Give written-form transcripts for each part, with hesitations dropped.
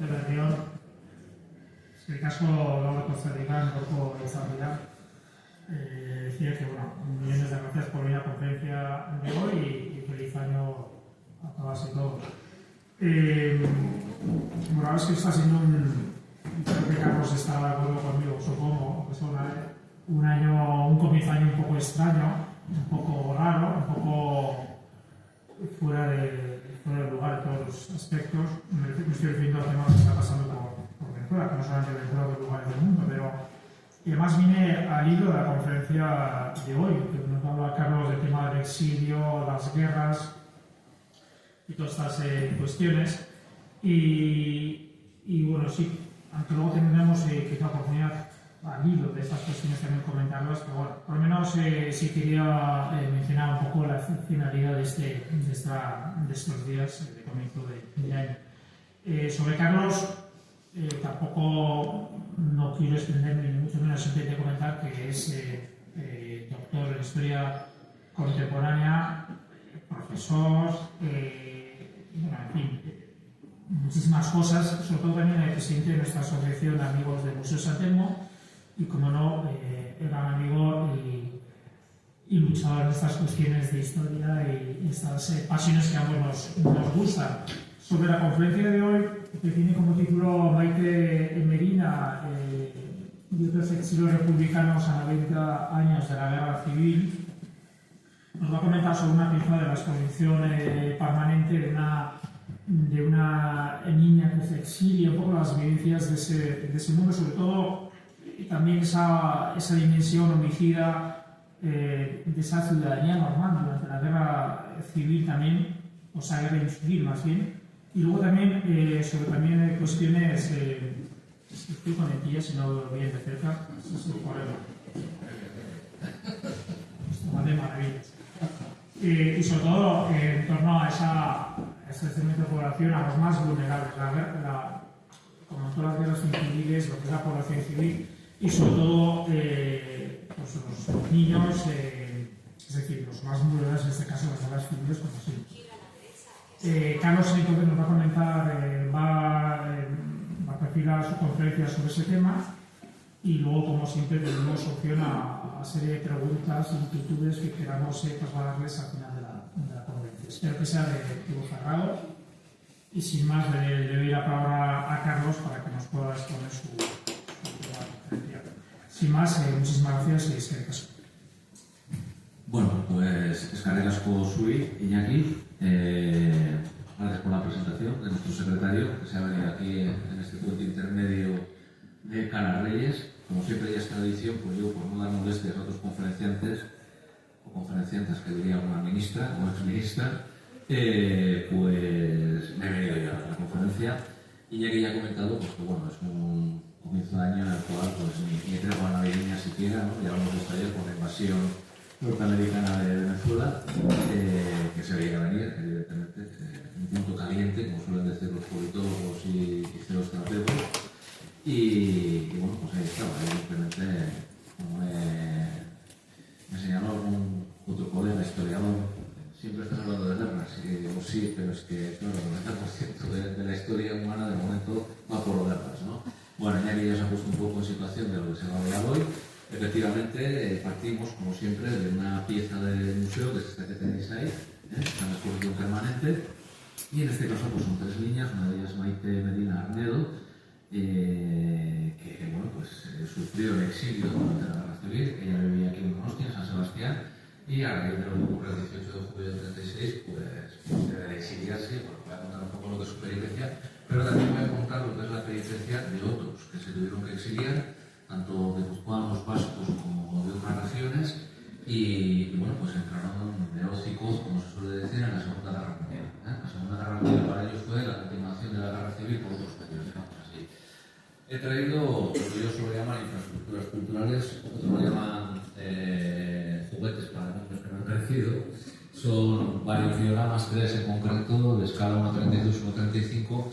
Berrión, eskerrik asko gaurko zerdikan, gaurko izarria. Decía que, bueno, millones de gracias por venir a la conferencia de hoy y feliz año a todas y todos. Bueno, la verdad es que está siendo creo que Carlos está de acuerdo conmigo, supongo, que es un comienzo de año un poco extraño, un poco raro, un poco fuera de lugar en todos los aspectos. Me estoy refiriendo al tema que está pasando por Venezuela, que no solamente Venezuela, otros lugares del mundo, pero y además vine al hilo de la conferencia de hoy, que nos va a hablar Carlos del tema del exilio, las guerras y todas estas cuestiones. Y bueno, sí, aunque luego tendremos quizá oportunidad al hilo de estas cuestiones también comentarlas, pero bueno, por lo menos sí quería mencionar un poco la finalidad de estos días de comienzo de año. Sobre Carlos, tampoco no quiero extenderme, ni mucho menos simplemente comentar que es doctor en Historia Contemporánea, profesor, bueno, en fin, muchísimas cosas, sobre todo también el presidente de nuestra asociación de amigos del Museo San Telmo y, como no, gran amigo y luchador en estas cuestiones de historia y estas pasiones que a ambos nos gustan. Sobre la conferencia de hoy, que tiene como título Maite Medina y otros exilios republicanos a 90 años de la Guerra Civil, nos va a comentar sobre una pieza de la exposición permanente de una niña que se exilia, un poco las vivencias de ese mundo, sobre todo también esa dimensión homicida de esa ciudadanía normal durante la Guerra Civil también, o sea, guerra civil más bien. Y luego también sobre también cuestiones, estoy con el pie, si no lo bien de cerca, eso es el problema. Esto va de maravillas. Y sobre todo en torno a ese segmento de población, a los más vulnerables, como en todas las guerras civiles, lo que es la población civil, y sobre todo pues los niños, es decir, los más vulnerables, en este caso las guerras civiles, como así. Carlos entonces nos va a comentar, va a perfilar su conferencia sobre ese tema y luego, como siempre, tenemos opción a serie de preguntas e inquietudes que queramos trasladarles al final de la conferencia. Espero que sea de tipo cerrado y sin más le doy la palabra a Carlos para que nos pueda exponer su conferencia. Sin más, muchísimas gracias y eskerrik asko. Bueno, pues eskerrik asko zuri, Iñaki. Gracias por la presentación de nuestro secretario, que se ha venido aquí en este punto intermedio de Canarreyes. Como siempre ya es tradición, pues yo, por no dar molestias a otros conferenciantes o conferenciantes, que diría una ministra o exministra, pues me he venido yo a la conferencia. Iñaki ya ha comentado pues, que bueno, es un comienzo de año en el cual pues, ni tregua navideña siquiera, ¿no? Ya lo hemos visto ayer con la invasión norteamericana de Venezuela, que se veía venir, evidentemente, un punto caliente, como suelen decir los politólogos y geoestrategos, y bueno, pues ahí estaba, evidentemente, como me señaló algún otro colega historiador, siempre estás hablando de guerras, y digo, sí, pero es que, claro, el 90% de la historia humana de momento va por guerras, ¿no? Bueno, ya que ya se ha puesto un poco en situación de lo que se va a hablar hoy. Efectivamente, partimos, como siempre, de una pieza del museo, que es esta que tenéis ahí, está en la exposición permanente, y en este caso pues, son tres niñas, una de ellas Maite Medina Arnedo, que bueno, pues, sufrió el exilio durante la Guerra Civil. Ella vivía aquí en Donostia, en San Sebastián, y a raíz de lo que ocurre el 18 de julio del 36, pues debe de exiliarse. Bueno, voy a contar un poco lo que es su peripecia, pero también voy a contar lo que es la peripecia de otros que se tuvieron que exiliar, tanto de guipuzcoanos, vascos como de otras regiones, y bueno, pues entraron de hocicos, como se suele decir, en la Segunda Guerra Mundial. La Segunda Guerra Mundial para ellos fue la continuación de la Guerra Civil por otros medios, digamos así. He traído lo que yo suelo llamar infraestructuras culturales, otros lo llaman juguetes para niños que no han crecido. Son varios dioramas, tres en concreto, de escala 1.32 y 1.35,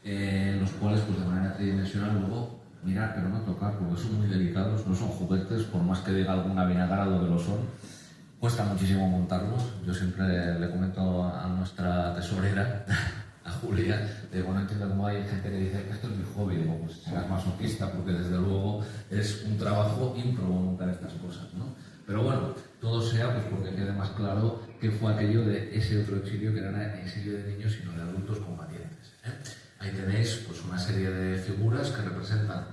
en los cuales, pues de manera tridimensional, luego mirar, pero no tocar, porque son muy delicados, no son juguetes, por más que diga alguna vinagrado que lo son, cuesta muchísimo montarlos. Yo siempre le comento a nuestra tesorera, a Julia, digo, no entiendo cómo hay gente que dice que esto es mi hobby. Digo, pues serás masoquista, porque desde luego es un trabajo ímprobo montar estas cosas, ¿no? Pero bueno, todo sea pues porque quede más claro qué fue aquello de ese otro exilio, que no era exilio de niños, sino de adultos combatientes, ¿eh? Ahí tenéis pues una serie de figuras que representan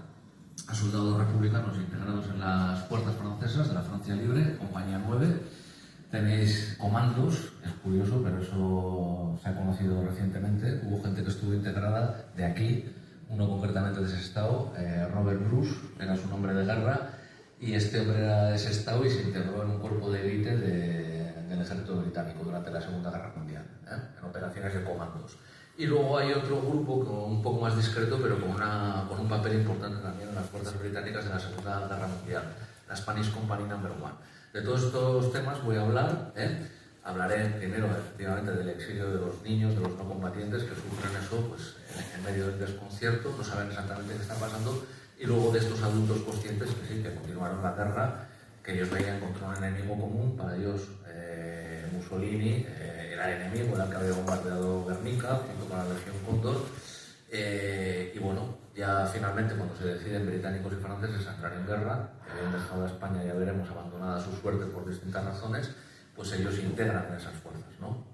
a soldados republicanos integrados en las fuerzas francesas de la Francia Libre, Compañía 9. Tenéis comandos, es curioso, pero eso se ha conocido recientemente. Hubo gente que estuvo integrada de aquí, uno concretamente de Sestao, Robert Bruce, era su nombre de guerra, y este hombre era de Sestao y se integró en un cuerpo de élite del ejército británico durante la Segunda Guerra Mundial, en operaciones de comandos. Y luego hay otro grupo un poco más discreto, pero con un papel importante también en las fuerzas británicas de la Segunda Guerra Mundial, la Spanish Company No. 1. De todos estos temas voy a hablar. Hablaré primero, efectivamente, del exilio de los niños, de los no combatientes que sufren eso pues, en medio del desconcierto, no saben exactamente qué está pasando, y luego de estos adultos conscientes que sí, que continuaron la guerra, que ellos veían contra un enemigo común. Para ellos Mussolini era el enemigo, era el que había bombardeado Guernica junto con la Legión Cóndor, y bueno, ya finalmente cuando se deciden británicos y franceses a entrar en guerra, que habían dejado a España, ya veremos, abandonada a su suerte por distintas razones, pues ellos se integran en esas fuerzas, ¿no?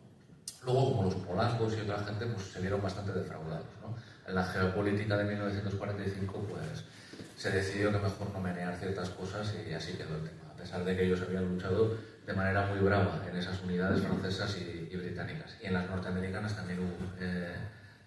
Luego, como los polacos y otra gente, pues se vieron bastante defraudados, ¿no? En la geopolítica de 1945, pues se decidió que mejor no menear ciertas cosas y así quedó el tema, a pesar de que ellos habían luchado de manera muy brava en esas unidades francesas y británicas. Y en las norteamericanas también hubo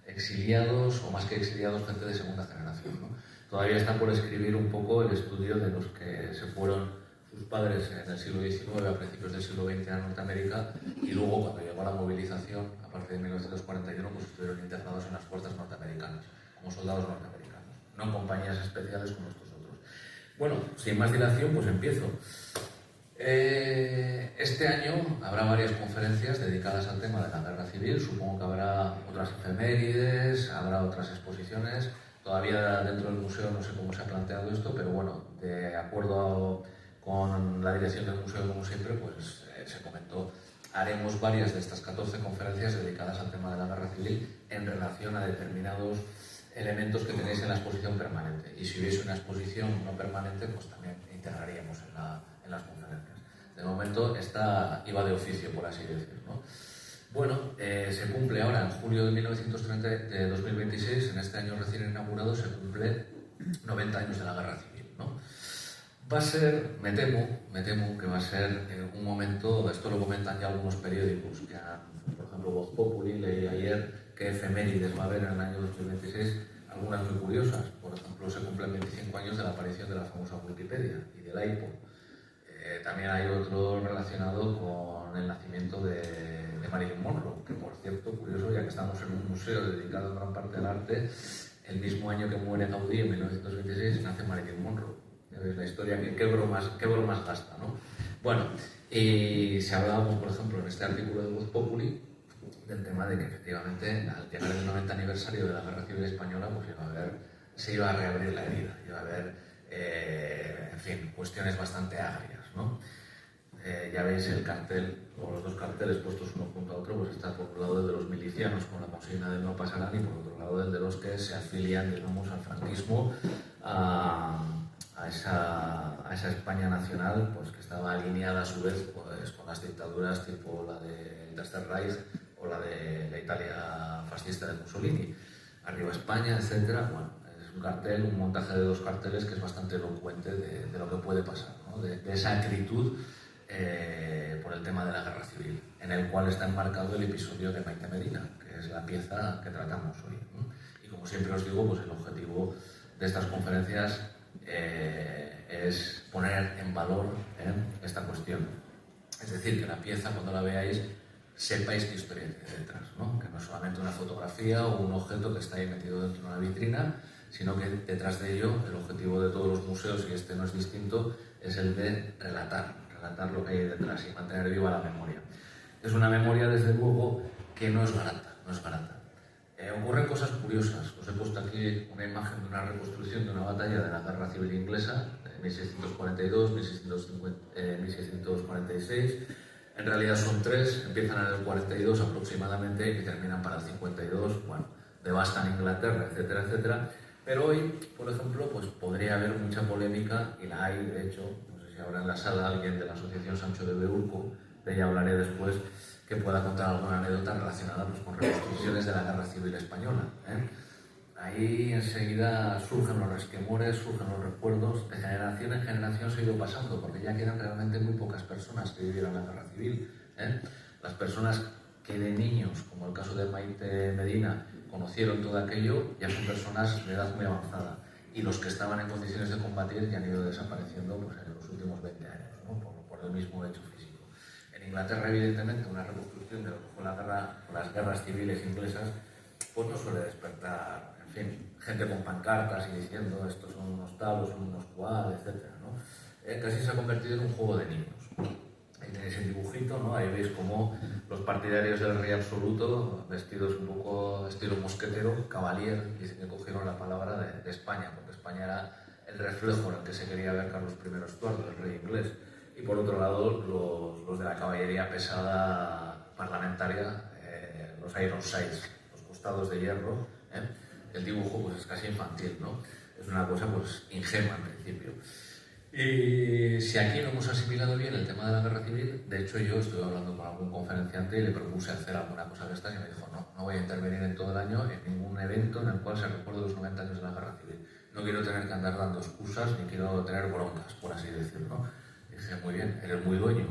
exiliados, o más que exiliados, gente de segunda generación, ¿no? Todavía está por escribir un poco el estudio de los que se fueron sus padres en el siglo XIX, a principios del siglo XX a Norteamérica, y luego cuando llegó la movilización, a partir de 1941, pues estuvieron integrados en las fuerzas norteamericanas, como soldados norteamericanos, no en compañías especiales como estos otros. Bueno, sin más dilación, pues empiezo. Este año habrá varias conferencias dedicadas al tema de la guerra civil. Supongo que habrá otras efemérides, habrá otras exposiciones. Todavía dentro del museo no sé cómo se ha planteado esto, pero bueno, de acuerdo con la dirección del museo, como siempre, pues se comentó, haremos varias de estas 14 conferencias dedicadas al tema de la guerra civil en relación a determinados elementos que tenéis en la exposición permanente. Y si hubiese una exposición no permanente, pues también integraríamos en las conferencias. De momento, esta iba de oficio, por así decirlo, ¿no? Bueno, se cumple ahora, en julio de 2026, en este año recién inaugurado, se cumple 90 años de la Guerra Civil, ¿no? Va a ser, me temo que va a ser un momento, esto lo comentan ya algunos periódicos, que por ejemplo, Voz Populi, leí ayer que efemérides va a haber en el año 2026, algunas muy curiosas. Por ejemplo, se cumplen 25 años de la aparición de la famosa Wikipedia y del iPod. También hay otro relacionado con el nacimiento de Marilyn Monroe, que por cierto, curioso, ya que estamos en un museo dedicado en gran parte al arte, el mismo año que muere Gaudí, en 1926, nace Marilyn Monroe. Ya veis la historia, qué bromas gasta, ¿no? Bueno, y se hablaba, por ejemplo, en este artículo de Voz Populi, del tema de que efectivamente al llegar el 90 aniversario de la Guerra Civil Española, pues se iba a reabrir la herida, iba a haber, en fin, cuestiones bastante agrias, ¿no? Ya veis el cartel, o los dos carteles puestos uno junto a otro, pues está por un lado el de los milicianos con la consigna de no pasarán, y por otro lado el de los que se afilian, digamos, al franquismo, a esa España nacional, pues que estaba alineada a su vez pues, con las dictaduras tipo la del Tercer Reich o la de la Italia fascista de Mussolini. Arriba España, etcétera. Bueno, es un cartel, un montaje de dos carteles que es bastante elocuente de lo que puede pasar, ¿no? de esa acritud por el tema de la guerra civil, en el cual está enmarcado el episodio de Maite Medina, que es la pieza que tratamos hoy, ¿no? Y como siempre os digo, pues el objetivo de estas conferencias es poner en valor esta cuestión. Es decir, que la pieza, cuando la veáis, sepáis qué historia tiene detrás, ¿no? Que no es solamente una fotografía o un objeto que está ahí metido dentro de una vitrina, sino que detrás de ello el objetivo de todos los museos, y este no es distinto, es el de relatar lo que hay detrás y mantener viva la memoria. Es una memoria, desde luego, que no es barata. Ocurren cosas curiosas. Os he puesto aquí una imagen de una reconstrucción de una batalla de la Guerra Civil Inglesa, de 1642, 1646. En realidad son 3, empiezan en el 42 aproximadamente y terminan para el 52, bueno, devastan Inglaterra, etcétera, etcétera. Pero hoy, por ejemplo, pues podría haber mucha polémica, y la hay, de hecho, no sé si habrá en la sala alguien de la Asociación Sancho de Beurco, de ella hablaré después, que pueda contar alguna anécdota relacionada pues, con reconstrucciones de la Guerra Civil Española. Ahí enseguida surgen los resquemores, surgen los recuerdos, de generación en generación se ha ido pasando, porque ya quedan realmente muy pocas personas que vivieron la Guerra Civil. Las personas que de niños, como el caso de Maite Medina, conocieron todo aquello, ya son personas de edad muy avanzada. Y los que estaban en condiciones de combatir ya han ido desapareciendo pues, en los últimos 20 años, ¿no? por el mismo hecho físico. En Inglaterra, evidentemente, una reconstrucción de lo que fue las guerras civiles inglesas, pues no suele despertar, en fin, gente con pancartas y diciendo estos son unos tablos, son unos cual, etc. Casi se ha convertido en un juego de niños. Ahí tenéis el dibujito, ¿no? Ahí veis cómo los partidarios del rey absoluto, vestidos un poco estilo mosquetero, cavalier, dicen que cogieron la palabra de España, porque España era el reflejo en el que se quería ver Carlos I Estuardo, el rey inglés. Y por otro lado, los de la caballería pesada parlamentaria, los Ironsides, los costados de hierro. El dibujo pues, es casi infantil, ¿no? Es una cosa pues, ingenua en principio. Y si aquí no hemos asimilado bien el tema de la guerra civil, de hecho yo estuve hablando con algún conferenciante y le propuse hacer alguna cosa de estas y me dijo no voy a intervenir en todo el año en ningún evento en el cual se recuerde los 90 años de la guerra civil. No quiero tener que andar dando excusas ni quiero tener broncas, por así decirlo. Y dije, muy bien, eres muy dueño,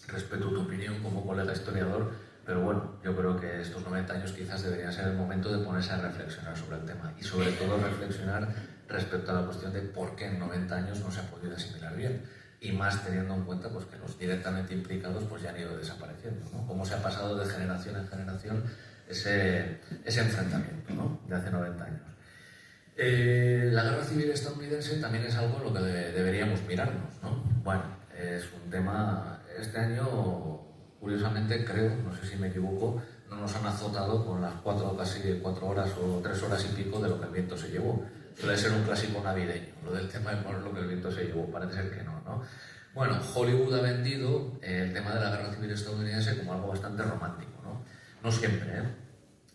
respeto tu opinión como colega historiador, pero bueno, yo creo que estos 90 años quizás debería ser el momento de ponerse a reflexionar sobre el tema y sobre todo reflexionar respecto a la cuestión de por qué en 90 años no se ha podido asimilar bien y más teniendo en cuenta pues, que los directamente implicados pues, ya han ido desapareciendo, ¿no? Cómo se ha pasado de generación en generación ese enfrentamiento, ¿no? De hace 90 años. La guerra civil estadounidense también es algo en lo que deberíamos mirarnos, ¿no? Bueno, es un tema, este año curiosamente creo, no sé si me equivoco, no nos han azotado con las casi 4 horas o 3 horas y pico de lo que el viento se llevó. Suele ser un clásico navideño, lo del tema de poner lo que el viento se llevó, parece ser que no, ¿no? Bueno, Hollywood ha vendido el tema de la guerra civil estadounidense como algo bastante romántico, ¿no? No siempre,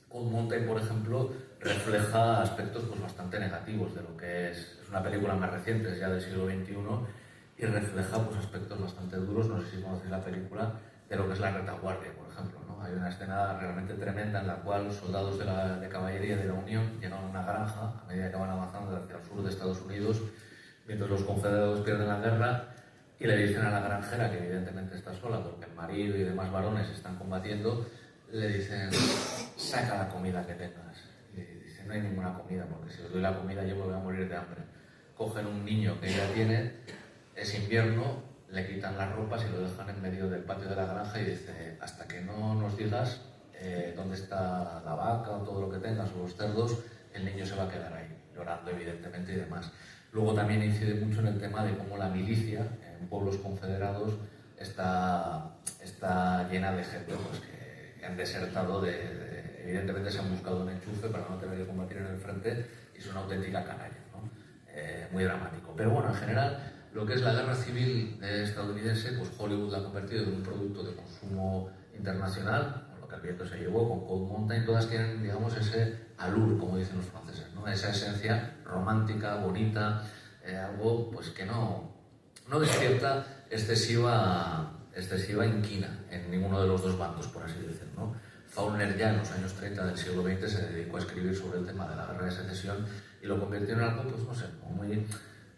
Cold Mountain, por ejemplo, refleja aspectos pues, bastante negativos de lo que es una película más reciente, ya del siglo XXI, y refleja pues, aspectos bastante duros, no sé si conocéis la película, de lo que es la retaguardia, por ejemplo, ¿no? Hay una escena realmente tremenda en la cual soldados de caballería de la Unión llegan a una granja a medida que van avanzando hacia el sur de Estados Unidos, mientras los confederados pierden la guerra, y le dicen a la granjera, que evidentemente está sola porque el marido y demás varones están combatiendo, le dicen, saca la comida que tengas. Y dice, no hay ninguna comida, porque si os doy la comida yo me voy a morir de hambre. Cogen un niño que ella tiene, es invierno, le quitan las ropas y lo dejan en medio del patio de la granja y dice, hasta que no nos digas dónde está la vaca o todo lo que tengas o los cerdos, el niño se va a quedar ahí, llorando evidentemente y demás. Luego también incide mucho en el tema de cómo la milicia en pueblos confederados está llena de gente pues, que han desertado, evidentemente se han buscado un enchufe para no tener que combatir en el frente y es una auténtica canalla, ¿no? Muy dramático. Pero bueno, en general, lo que es la guerra civil estadounidense, pues Hollywood la ha convertido en un producto de consumo internacional, con lo que el viento se llevó, con Cold Mountain, todas tienen, digamos, ese allure, como dicen los franceses, ¿no? Esa esencia romántica, bonita, algo pues que no despierta excesiva inquina en ninguno de los dos bandos, por así decirlo, ¿no? Faulkner ya en los años 30 del siglo XX se dedicó a escribir sobre el tema de la guerra de secesión y lo convirtió en algo, pues no sé,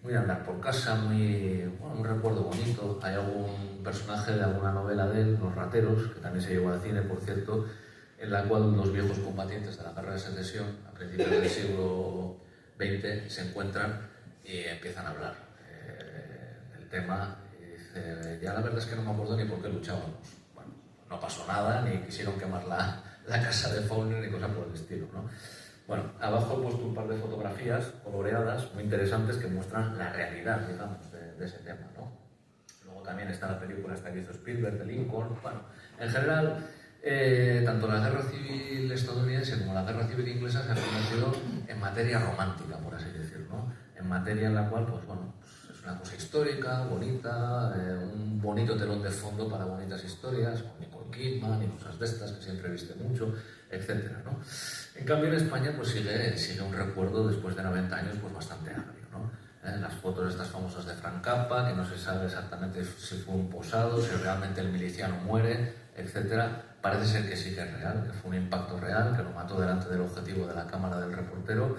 muy andar por casa, un recuerdo bonito. Hay algún personaje de alguna novela de él, Los Rateros, que también se llevó al cine, por cierto, en la cual los viejos combatientes de la guerra de secesión, a principios del siglo XX, se encuentran y empiezan a hablar del tema. Y dice, ya la verdad es que no me acuerdo ni por qué luchábamos. Bueno, no pasó nada, ni quisieron quemar la casa de Faulkner, ni cosa por el estilo, ¿no? Bueno, abajo he puesto un par de fotografías coloreadas muy interesantes que muestran la realidad, digamos, de ese tema, ¿no? Luego también está la película esta que hizo Spielberg de Lincoln. Bueno, en general, tanto la guerra civil estadounidense como la guerra civil inglesa se han convertido en materia romántica, por así decirlo, ¿no? En materia en la cual, pues bueno, pues es pues una cosa histórica, bonita, un bonito telón de fondo para bonitas historias, con Nicole Kidman y cosas de estas que siempre viste mucho, etcétera, ¿no? En cambio en España pues sigue un recuerdo después de 90 años pues bastante agrio, ¿no? Las fotos estas famosas de Frank Capra, que no se sabe exactamente si fue un posado, si realmente el miliciano muere, etcétera. Parece ser que sí que es real, que fue un impacto real, que lo mató delante del objetivo de la cámara del reportero.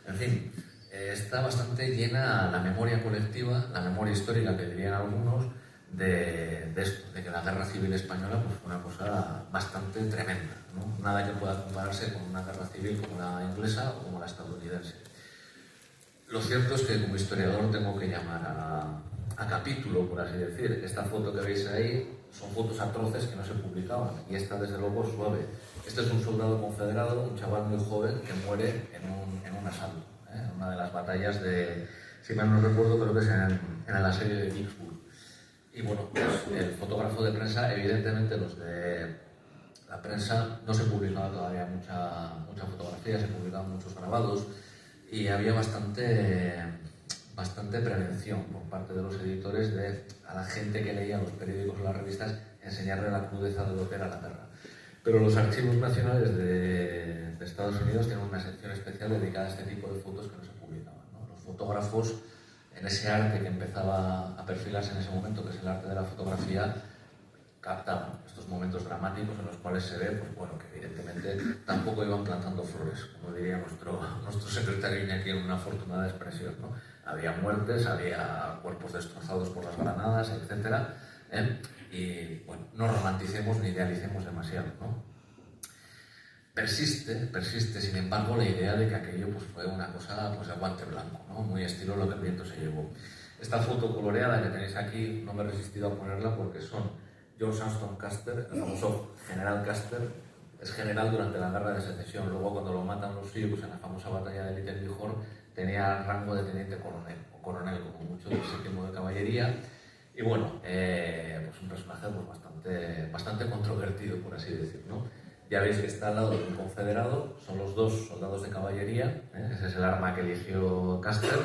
En fin, está bastante llena la memoria colectiva, la memoria histórica que dirían algunos, de esto, de que la guerra civil española pues, fue una cosa bastante tremenda, ¿no? Nada que pueda compararse con una guerra civil como la inglesa o como la estadounidense. Lo cierto es que como historiador tengo que llamar a capítulo, por así decir. Esta foto que veis ahí son fotos atroces que no se publicaban y esta desde luego suave. Este es un soldado confederado, un chaval muy joven que muere en un asalto, en una de las batallas de, si mal no recuerdo, creo que es en el asedio de Vicksburg. Y bueno, pues el fotógrafo de prensa, evidentemente los de la prensa no se publicaba todavía mucha fotografía, se publicaban muchos grabados y había bastante prevención por parte de los editores a la gente que leía los periódicos o las revistas enseñarle la crudeza de lo que era la guerra. Pero los archivos nacionales de Estados Unidos tienen una sección especial dedicada a este tipo de fotos que no se publicaban, ¿no? Los fotógrafos, en ese arte que empezaba a perfilarse en ese momento, que es el arte de la fotografía, captaban estos momentos dramáticos en los cuales se ve, pues bueno, que evidentemente tampoco iban plantando flores, como diría nuestro secretario Iñaki en una afortunada expresión, ¿no? Había muertes, había cuerpos destrozados por las granadas, etcétera, y bueno, no romanticemos ni idealicemos demasiado, ¿no? Persiste, sin embargo, la idea de que aquello pues, fue una cosa pues, de guante blanco, ¿no? Muy estilo lo que el viento se llevó. Esta foto coloreada que tenéis aquí no me he resistido a ponerla porque son George Ashton Custer, el famoso general Custer, es general durante la guerra de secesión. Luego, cuando lo matan los Sioux en la famosa batalla de Little Bighorn, tenía rango de teniente coronel, o coronel como mucho, del 7º de caballería. Y bueno, pues un personaje pues, bastante controvertido, por así decir, ¿no? Ya veis que está al lado de un confederado, son los dos soldados de caballería, ese es el arma que eligió Custer,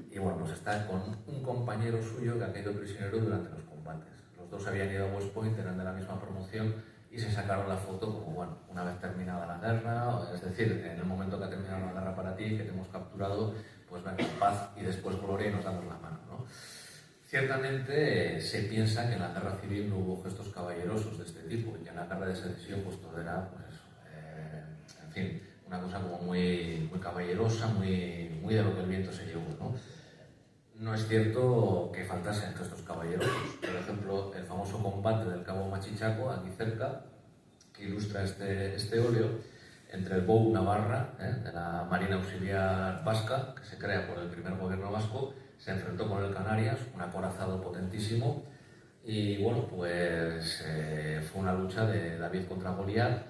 y bueno, pues está con un compañero suyo que ha caído prisionero durante los combates. Los dos habían ido a West Point, eran de la misma promoción y se sacaron la foto como, bueno, una vez terminada la guerra, es decir, en el momento que ha terminado la guerra para ti, que te hemos capturado, pues venga, paz y después gloria y nos damos la mano, ¿no? Ciertamente se piensa que en la guerra civil no hubo gestos caballerosos de este tipo y que en la guerra de secesión pues todo era, pues eso, en fin, una cosa como muy caballerosa, muy de lo que el viento se llevó, ¿no? No es cierto que faltasen gestos caballerosos. Por ejemplo, el famoso combate del Cabo Machichaco, aquí cerca, que ilustra este óleo, entre el BOU Navarra, de la Marina Auxiliar Vasca, que se crea por el primer gobierno vasco, se enfrentó con el Canarias, un acorazado potentísimo, y bueno, pues fue una lucha de David contra Goliat,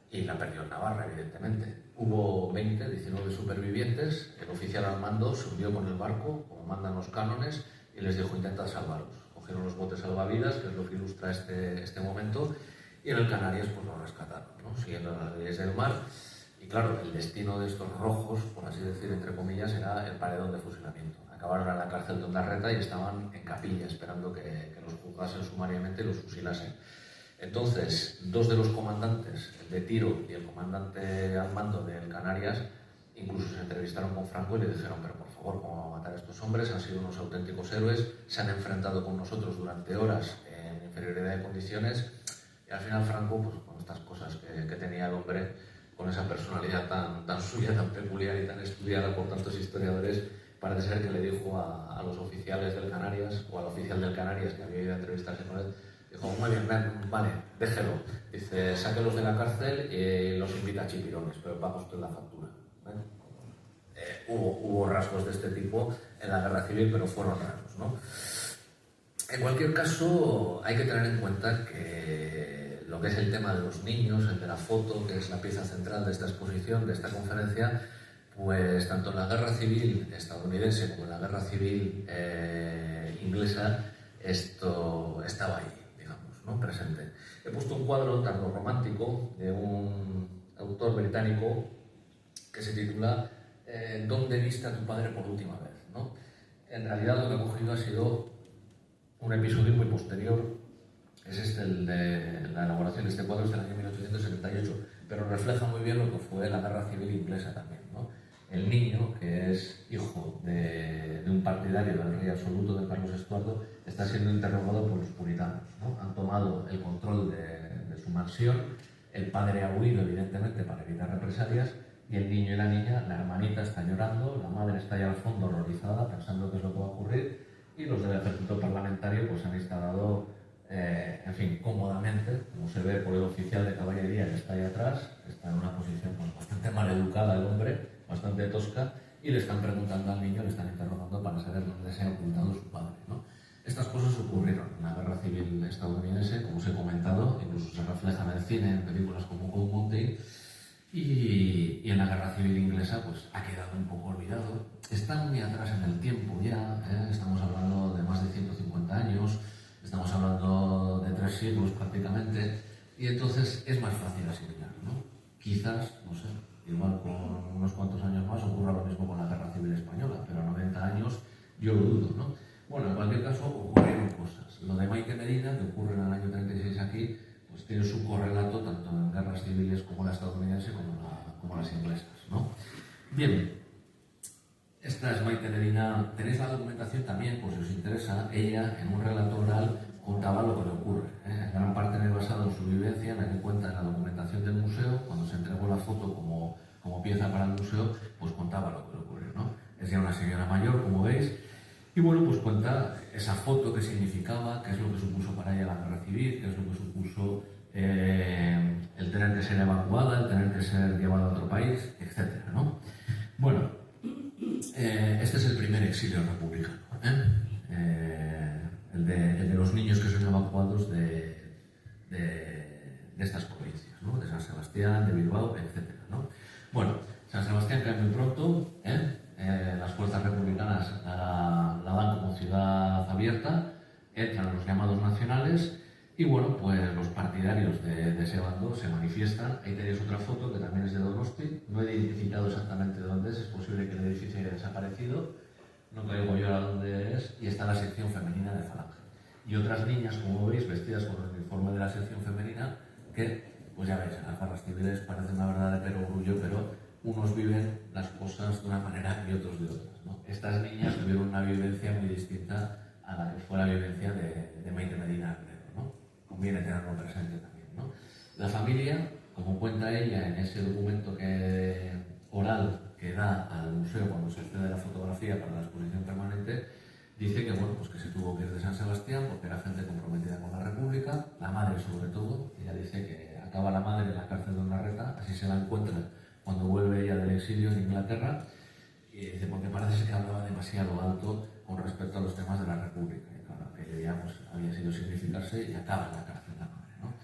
y la perdió el Navarra, evidentemente. Hubo 19 supervivientes, el oficial al mando se hundió con el barco, como mandan los cánones, y les dijo, intentad salvaros. Cogieron los botes salvavidas, que es lo que ilustra este momento, y en el Canarias pues lo rescataron, ¿no? Siguiendo las leyes del mar. Y claro, el destino de estos rojos, por así decir, entre comillas, era el paredón de fusilamiento. Acabaron en la cárcel de Ondarreta y estaban en capilla esperando que los juzgasen sumariamente y los fusilasen. Entonces, dos de los comandantes, el de tiro y el comandante al mando del Canarias, incluso se entrevistaron con Franco y le dijeron, pero por favor, ¿cómo vamos a matar a estos hombres? Han sido unos auténticos héroes, se han enfrentado con nosotros durante horas en inferioridad de condiciones, y al final Franco, pues con estas cosas que tenía el hombre, con esa personalidad tan suya, tan peculiar y tan estudiada por tantos historiadores, parece ser que le dijo a los oficiales del Canarias, o al oficial del Canarias que había ido a entrevistarse con él, dijo, muy bien, vale, déjelo. Dice, sáquelos de la cárcel y los invita a chipirones, pero paga usted la factura. Hubo rasgos de este tipo en la guerra civil, pero fueron raros, ¿no? En cualquier caso, hay que tener en cuenta que lo que es el tema de los niños, el de la foto, que es la pieza central de esta exposición, de esta conferencia, pues tanto en la guerra civil estadounidense como en la guerra civil inglesa, esto estaba ahí, digamos, ¿no? Presente. He puesto un cuadro tanto romántico de un autor británico que se titula ¿Dónde viste a tu padre por última vez?, ¿no? en realidad lo que he cogido ha sido un episodio muy posterior, es el de la elaboración de este cuadro, es del año 1878, pero refleja muy bien lo que fue la guerra civil inglesa también, ¿no? El niño, que es hijo de un partidario del rey absoluto de Carlos Estuardo, está siendo interrogado por los puritanos, ¿no? Han tomado el control de su mansión, el padre ha huido evidentemente para evitar represalias, y el niño y la niña, la hermanita está llorando, la madre está allá al fondo horrorizada pensando qué es lo que va a ocurrir, y los del ejército parlamentario pues han instalado, en fin, cómodamente, como se ve por el oficial de caballería que está ahí atrás, está en una posición pues, bastante mal educada el hombre, bastante tosca, y le están preguntando al niño, le están interrogando para saber dónde se ha ocultado su padre, ¿no? Estas cosas ocurrieron en la guerra civil estadounidense, como os he comentado, incluso se reflejan en el cine, en películas como Cold Mountain, y en la guerra civil inglesa pues ha quedado un poco olvidado. Está muy atrás en el tiempo ya, estamos hablando de más de 150 años, estamos hablando de 3 siglos prácticamente, y entonces es más fácil asimilar, ¿no? Quizás, no sé, igual con unos cuantos años más ocurra lo mismo con la guerra civil española, pero a 90 años yo lo dudo, ¿no? Bueno, en cualquier caso ocurrieron cosas. Lo de Maite Medina, que ocurre en el año 36 aquí, pues tiene su correlato tanto en guerras civiles como la estadounidense como las inglesas, ¿no? Bien, esta es Maite Medina. Tenéis la documentación también, por si os interesa. Ella, en un relato oral, contaba lo que le ocurre. En gran parte me he basado en su vivencia, en la que cuenta en la documentación del museo. Cuando se entregó la foto como pieza para el museo, pues contaba lo que le ocurre, ¿no? Es ya una señora mayor, como veis. Y bueno, pues cuenta esa foto, qué significaba, qué es lo que supuso para ella la guerra civil, qué es lo que supuso el tener que ser evacuada, el tener que ser llevada a otro país, etcétera, ¿no? Bueno, este es el primer exilio republicano, el de los niños que son evacuados de estas provincias, ¿no? De San Sebastián, de Bilbao, etcétera, ¿no? Bueno, San Sebastián cae muy pronto, las fuerzas republicanas la dan como ciudad abierta, entran los llamados nacionales y bueno, pues los partidarios de ese bando se manifiestan. Ahí tenéis otra foto que también es de Donosti, no he identificado exactamente dónde es posible que el edificio haya desaparecido, no traigo yo a dónde es, y está la sección femenina de Falange. Y otras niñas, como veis, vestidas con el uniforme de la sección femenina, que, pues ya veis, en las guerras civiles parece una verdad de perogrullo, pero unos viven las cosas de una manera y otros de otras, ¿no? Estas niñas tuvieron una vivencia muy distinta a la que fue la vivencia de Maite Medina, ¿no? Conviene tenerlo presente también, ¿no? La familia, como cuenta ella en ese documento oral que da al museo cuando se accede la fotografía para la exposición permanente, dice que, bueno, pues que se tuvo que ir de San Sebastián porque era gente comprometida con la República, la madre sobre todo. Ella dice que acaba la madre en la cárcel de Ondarreta, así se la encuentra cuando vuelve ella del exilio en Inglaterra, y dice, porque parece que hablaba demasiado alto con respecto a los temas de la República. Y claro, que ya pues, había sido significarse y acaba en la cárcel la madre, ¿no?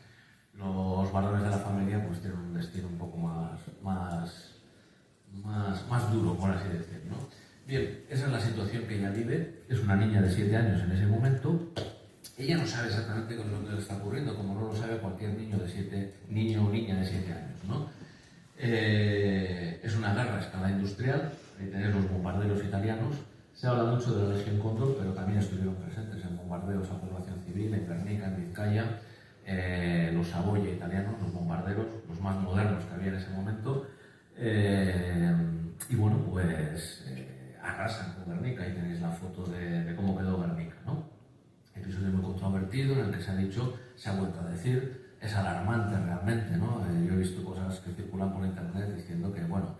Los varones de la familia pues tienen un destino un poco más duro, por así decirlo, ¿no? Bien, esa es la situación que ella vive. Es una niña de 7 años en ese momento. Ella no sabe exactamente qué es lo que le está ocurriendo, como no lo sabe cualquier niño o niña de 7 años, ¿no? Es una guerra a escala industrial. Ahí tenéis los bombarderos italianos. Se habla mucho de la Legión Cóndor, pero también estuvieron presentes en bombardeos a población civil, en Guernica, en Vizcaya, los Saboya italianos, los bombarderos, los más modernos que había en ese momento. Y bueno, pues arrasan con Guernica. Ahí tenéis la foto de cómo quedó Guernica, ¿no? Episodio muy controvertido en el que se ha dicho, se ha vuelto a decir, es alarmante realmente, ¿no? Yo he visto cosas que circulan por internet diciendo que, bueno,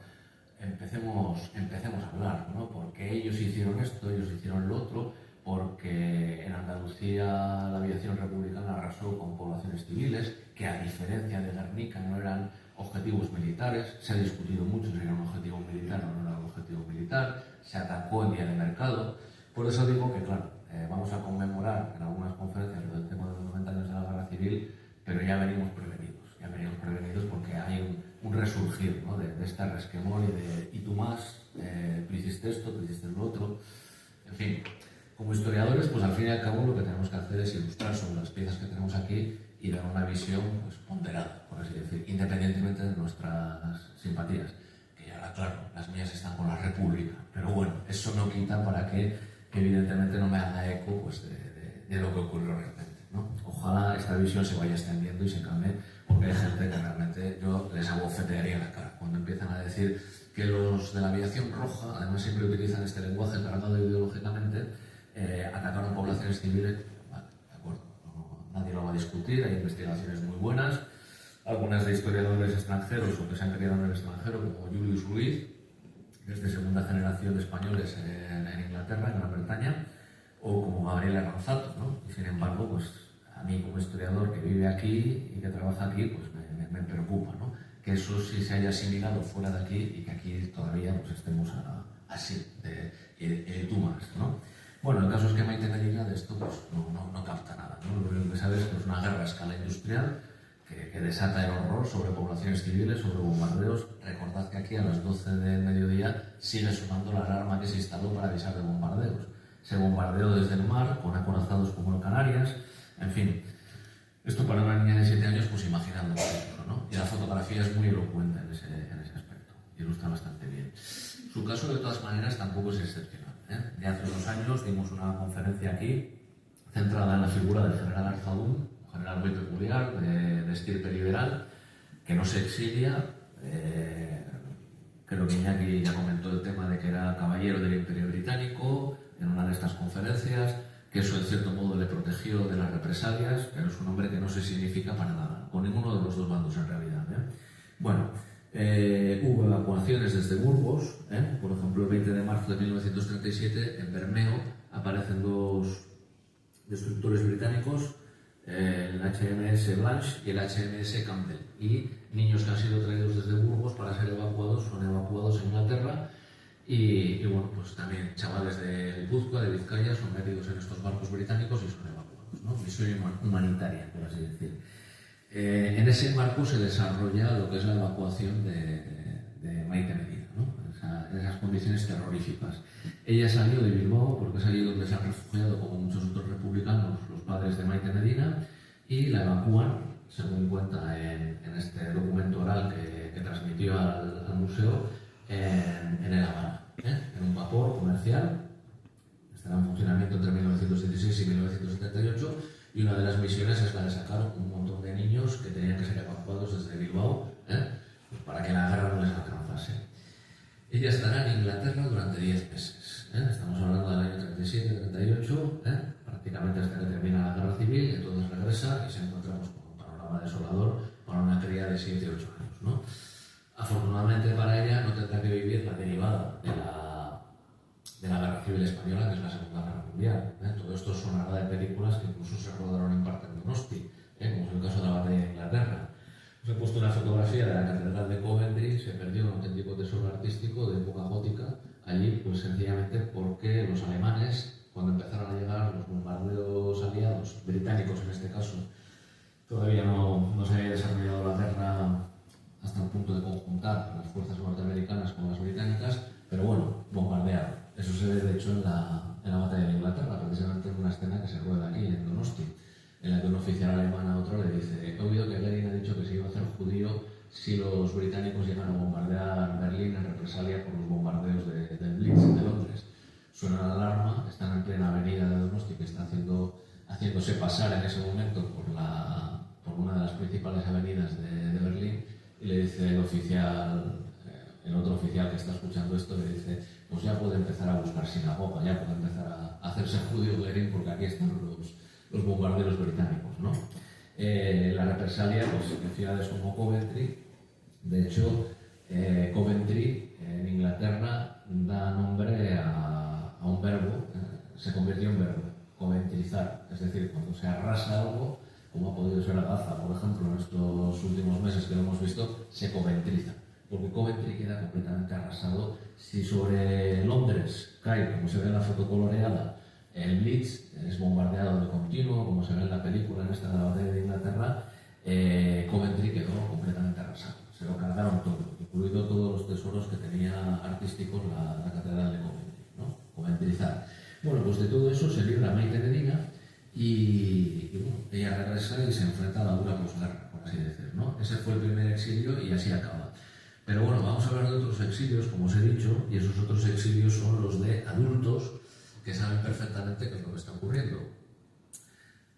empecemos a hablar, ¿no? Porque ellos hicieron esto, ellos hicieron lo otro, porque en Andalucía la aviación republicana arrasó con poblaciones civiles, que a diferencia de Guernica no eran objetivos militares. Se ha discutido mucho si era un objetivo militar o no era un objetivo militar, se atacó en Día de Mercado. Por eso digo que, claro, vamos a conmemorar en algunas conferencias lo del tema de los 90 años de la guerra civil, pero ya venimos prevenidos porque hay un resurgir, ¿no? de este resquemor y tú más, tú hiciste esto, tú hiciste lo otro, en fin. Como historiadores, pues al fin y al cabo lo que tenemos que hacer es ilustrar sobre las piezas que tenemos aquí y dar una visión pues, ponderada, por así decir, independientemente de nuestras simpatías. Que ya, claro, las mías están con la República, pero bueno, eso no quita para que evidentemente no me haga eco pues, de lo que ocurrió realmente, ¿no? Ojalá esta visión se vaya extendiendo y se cambie, porque hay gente que realmente yo les abofetearía la cara cuando empiezan a decir que los de la aviación roja, además siempre utilizan este lenguaje cargado ideológicamente, atacaron poblaciones civiles. Vale, de acuerdo, nadie lo va a discutir, hay investigaciones muy buenas, algunas de historiadores extranjeros o que se han criado en el extranjero, como Julius Ruiz, que es de segunda generación de españoles en Inglaterra, en Gran Bretaña, o como Gabriela Gonzalo, ¿no? Y sin embargo, pues a mí como historiador que vive aquí y que trabaja aquí, pues me preocupa, ¿no? Que eso sí se haya asimilado fuera de aquí y que aquí todavía pues estemos así, y tú más, ¿no? Bueno, el caso es que Maite Medina de esto pues no capta nada, ¿no? Lo único que sabe es que es una guerra a escala industrial que desata el horror sobre poblaciones civiles, sobre bombardeos. Recordad que aquí a las 12 del mediodía sigue sonando la alarma que se instaló para avisar de bombardeos. Se bombardeó desde el mar con acorazados como el Canarias, en fin. Esto para una niña de 7 años, pues imaginando eso, ¿no? Y la fotografía es muy elocuente en ese aspecto, ilustra bastante bien. Su caso, de todas maneras, tampoco es excepcional, ¿eh? De hace 2 años dimos una conferencia aquí centrada en la figura del general Arzadún, un general muy peculiar, de estirpe liberal, que no se exilia. Creo que Iñaki ya comentó el tema de que era caballero del Imperio Británico en una de estas conferencias, que eso en cierto modo le protegió de las represalias, pero es un hombre que no se significa para nada, con ninguno de los dos bandos en realidad, ¿eh? Bueno, hubo evacuaciones desde Burgos, por ejemplo el 20 de marzo de 1937 en Bermeo aparecen 2 destructores británicos, el HMS Blanche y el HMS Campbell, y niños que han sido traídos desde Burgos para ser evacuados son evacuados en Inglaterra. Y bueno, pues también chavales de Guipúzcoa, de Vizcaya, son metidos en estos barcos británicos y son evacuados, ¿no? Misión humanitaria, por así decir. En ese marco se desarrolla lo que es la evacuación de Maite Medina, ¿no? En esas condiciones terroríficas. Ella salió de Bilbao porque es allí donde se han refugiado, como muchos otros republicanos, los padres de Maite Medina, y la evacúan, según cuenta en este documento oral que transmitió al museo, en El Habana, en un vapor comercial. Estará en funcionamiento entre 1916 y 1978, y una de las misiones es la de sacar un montón de niños que tenían que ser evacuados desde Bilbao, pues para que la guerra no les alcanzase. Ella estará en Inglaterra durante 10 meses. Estamos hablando del año 37-38, prácticamente hasta que termina la guerra civil, y entonces regresa y se encontramos con un panorama desolador para una cría de 7 o 8 años, ¿no? Afortunadamente para ella no tendrá que vivir la derivada de la Guerra Civil Española, que es la Segunda Guerra Mundial. Todo esto sonará de películas que incluso se rodaron en parte en Donosti, como es el caso de la Batalla de Inglaterra. Os he puesto una fotografía de la Catedral de Coventry. Se perdió un auténtico tesoro artístico de época gótica allí, pues sencillamente porque los alemanes, cuando empezaron a llegar los bombardeos aliados, británicos en este caso, todavía no se había desarrollado la guerra hasta el punto de conjuntar las fuerzas norteamericanas con las británicas, pero bueno, bombardearon. Eso se ve de hecho en la batalla de Inglaterra, precisamente en una escena que se rueda aquí en Donosti, en la que un oficial alemán a otro le dice: he oído que Lenin ha dicho que se iba a hacer judío si los británicos llegan a bombardear Berlín en represalia por los bombardeos del Blitz de Londres. Suena la alarma, están en plena avenida de Donosti, que está haciéndose pasar en ese momento por una de las principales avenidas de Berlín, y le dice el otro oficial que está escuchando esto, le dice: pues ya puede empezar a buscar sinagoga, ya puede empezar a hacerse judío Lenin, porque aquí están los bombarderos británicos, ¿no? La represalia, pues en ciudades como Coventry, de hecho, Coventry en Inglaterra da nombre a un verbo, se convirtió en verbo, coventrizar, es decir, cuando se arrasa algo, como ha podido ser Gaza, por ejemplo, en estos últimos meses que lo hemos visto, se coventriza, porque Coventry queda completamente arrasado. Si sobre Londres cae, como se ve en la foto coloreada, el Blitz, es bombardeado de continuo, como se ve en la película en esta de la batalla de Inglaterra, Coventry quedó completamente arrasado. Se lo cargaron todo, incluido todos los tesoros que tenía artísticos la catedral de Coventry, ¿no? Coventrizar. Bueno, pues de todo eso se libra Maite Medina, y bueno, ella regresa y se enfrenta a la dura posguerra, por así decir, ¿no? Ese fue el primer exilio y así acaba. Pero bueno, vamos a hablar de otros exilios, como os he dicho, y esos otros exilios son los de adultos que saben perfectamente qué es lo que está ocurriendo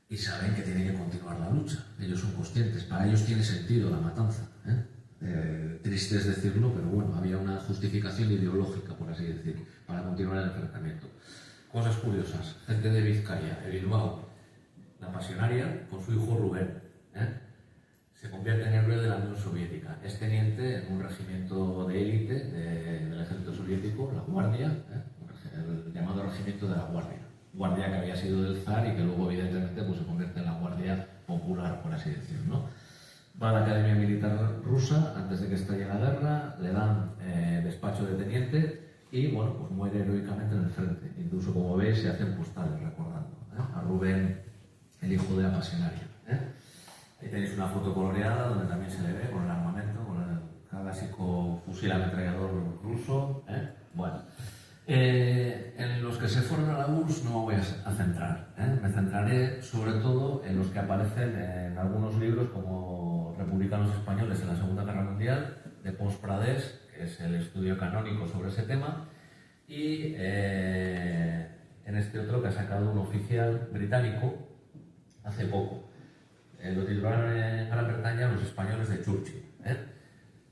y saben que tienen que continuar la lucha. Ellos son conscientes, para ellos tiene sentido la matanza. Triste es decirlo, pero bueno, había una justificación ideológica, por así decir, para continuar el enfrentamiento. Cosas curiosas, gente de Vizcaya, de Bilbao, la pasionaria con su hijo Rubén, se convierte en héroe de la Unión Soviética. Es teniente en un regimiento de élite del ejército soviético, la Guardia, el llamado regimiento de la Guardia. Guardia que había sido del zar y que luego evidentemente pues, se convierte en la Guardia Popular, por así decirlo, ¿no? Va a la Academia Militar Rusa antes de que estalle la guerra, le dan despacho de teniente y bueno, pues muere heroicamente en el frente. Incluso como veis se hacen postales recordando a Rubén, el hijo de la pasionaria. Ahí tenéis una foto coloreada donde también se le ve con el armamento, con el clásico fusil ametrallador ruso. Bueno, en los que se fueron a la URSS no me voy a centrar. Me centraré sobre todo en los que aparecen en algunos libros como Republicanos Españoles en la Segunda Guerra Mundial, de Pons Pradés, que es el estudio canónico sobre ese tema, y en este otro que ha sacado un oficial británico hace poco. Lo titularon en Gran Bretaña Los españoles de Churchill.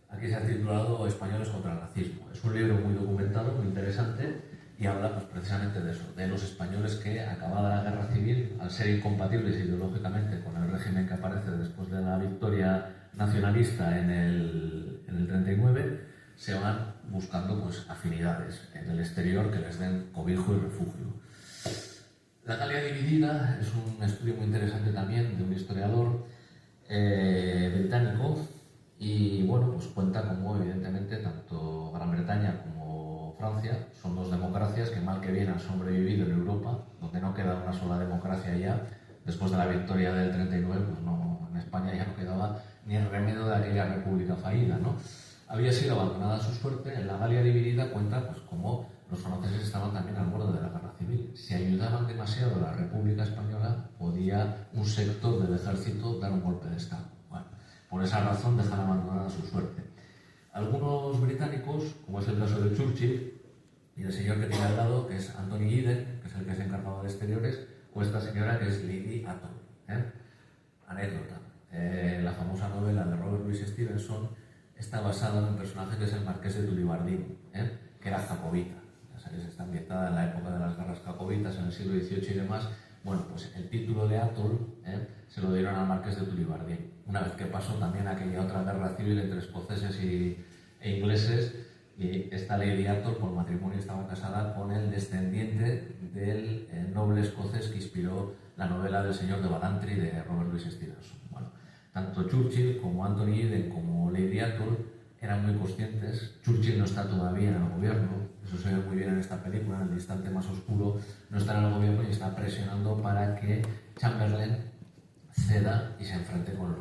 Aquí se ha titulado Españoles contra el racismo. Es un libro muy documentado, muy interesante, y habla pues, precisamente de eso, de los españoles que, acabada la guerra civil, al ser incompatibles ideológicamente con el régimen que aparece después de la victoria nacionalista en el 39, se van buscando pues, afinidades en el exterior que les den cobijo y refugio. La Galia dividida es un estudio muy interesante también de un historiador británico y bueno, pues cuenta como evidentemente tanto Gran Bretaña como Francia son dos democracias que mal que bien han sobrevivido en Europa, donde no queda una sola democracia ya. Después de la victoria del 39, pues no, en España ya no quedaba ni el remedio de aquella república fallida, ¿no? Había sido abandonada a su suerte. En la Galia dividida cuenta pues como los franceses estaban también al borde de la guerra civil. Si ayudaban demasiado a la República Española, podía un sector del ejército dar un golpe de estado. Bueno, por esa razón dejan abandonada su suerte. Algunos británicos, como es el caso de Churchill, y el señor que tiene al lado, que es Anthony Eden, que es el que se encargaba de exteriores, o esta señora que es Lady Atholl. Anécdota. La famosa novela de Robert Louis Stevenson está basada en un personaje que es el marqués de Tullibardine, que era jacobita. Ya sabéis, está ambientada en la época de las guerras jacobitas, en el siglo XVIII y demás. Bueno, pues el título de Atholl se lo dieron al marqués de Tullibardine. Una vez que pasó también aquella otra guerra civil entre escoceses e ingleses, y esta Lady Atholl por matrimonio estaba casada con el descendiente del noble escocés que inspiró la novela del Señor de Balantry de Robert Louis Stevenson. Bueno, tanto Churchill como Anthony Eden como Lady Atholl eran muy conscientes. Churchill no está todavía en el gobierno, eso se ve muy bien en esta película, en el instante más oscuro, no está en el gobierno y está presionando para que Chamberlain ceda y se enfrente con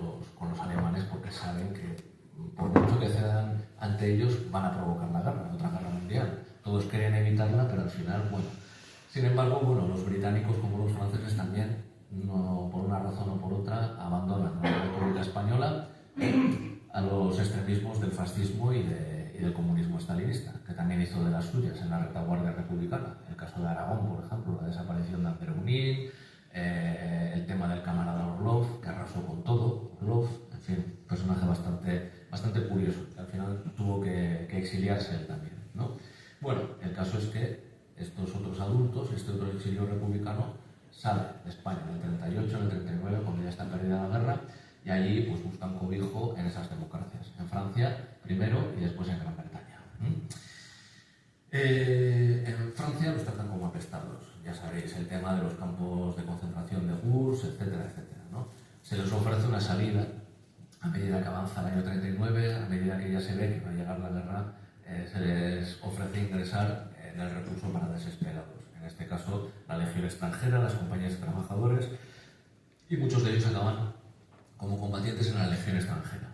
los alemanes, porque saben que por mucho que cedan ante ellos van a provocar la guerra, otra guerra mundial. Todos querían evitarla, pero al final, bueno. Sin embargo, bueno, los británicos como los franceses también, no, por una razón o por otra, abandonan a la República Española a los extremismos del fascismo y del comunismo estalinista, que también hizo de las suyas en la retaguardia republicana. El caso de Aragón, por ejemplo, la desaparición de Amperunín, el tema del camarada Orlov, que arrasó con todo, Orlov, en fin, personaje bastante curioso, que al final tuvo que exiliarse él también, ¿no? Bueno, el caso es que estos otros adultos, este otro exilio republicano, sale de España en el 38, en el 39, cuando ya está perdida la guerra, y allí pues buscan cobijo en esas democracias, en Francia primero y después en Gran Bretaña. En Francia los tratan como apestados, ya sabéis, el tema de los campos de concentración de Gurs, etcétera, etcétera, ¿no? Se les ofrece una salida a medida que avanza el año 39, a medida que ya se ve que va a llegar la guerra, se les ofrece ingresar en el recurso para desesperados. En este caso, la Legión Extranjera, las compañías de trabajadores, y muchos de ellos acaban como combatientes en la Legión Extranjera.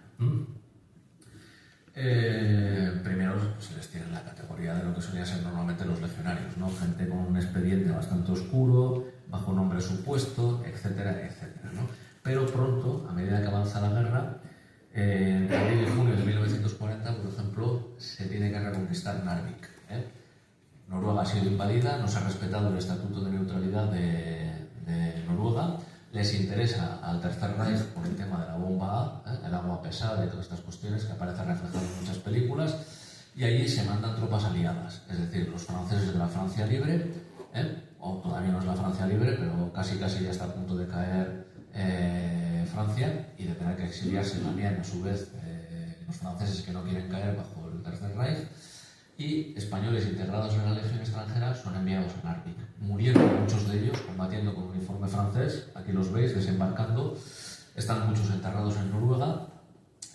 Primero se les tiene la categoría de lo que solían ser normalmente los legionarios, ¿no? Gente con un expediente bastante oscuro, bajo nombre supuesto, etcétera, etcétera, ¿no? Pero pronto, a medida que avanza la guerra, entre abril y junio de 1940, por ejemplo, se tiene que reconquistar Narvik. Noruega ha sido invadida, no se ha respetado el estatuto de neutralidad de Noruega, les interesa al Tercer Reich por el tema de la bomba A, el agua pesada y todas estas cuestiones que aparecen reflejadas en muchas películas, y allí se mandan tropas aliadas, es decir, los franceses de la Francia Libre, o todavía no es la Francia Libre, pero casi ya está a punto de caer Francia y de tener que exiliarse también a su vez los franceses que no quieren caer bajo el Tercer Reich, y españoles integrados en la Legión extranjera son enviados a Narvik. Murieron muchos de ellos combatiendo con uniforme francés, aquí los veis desembarcando, están muchos enterrados en Noruega.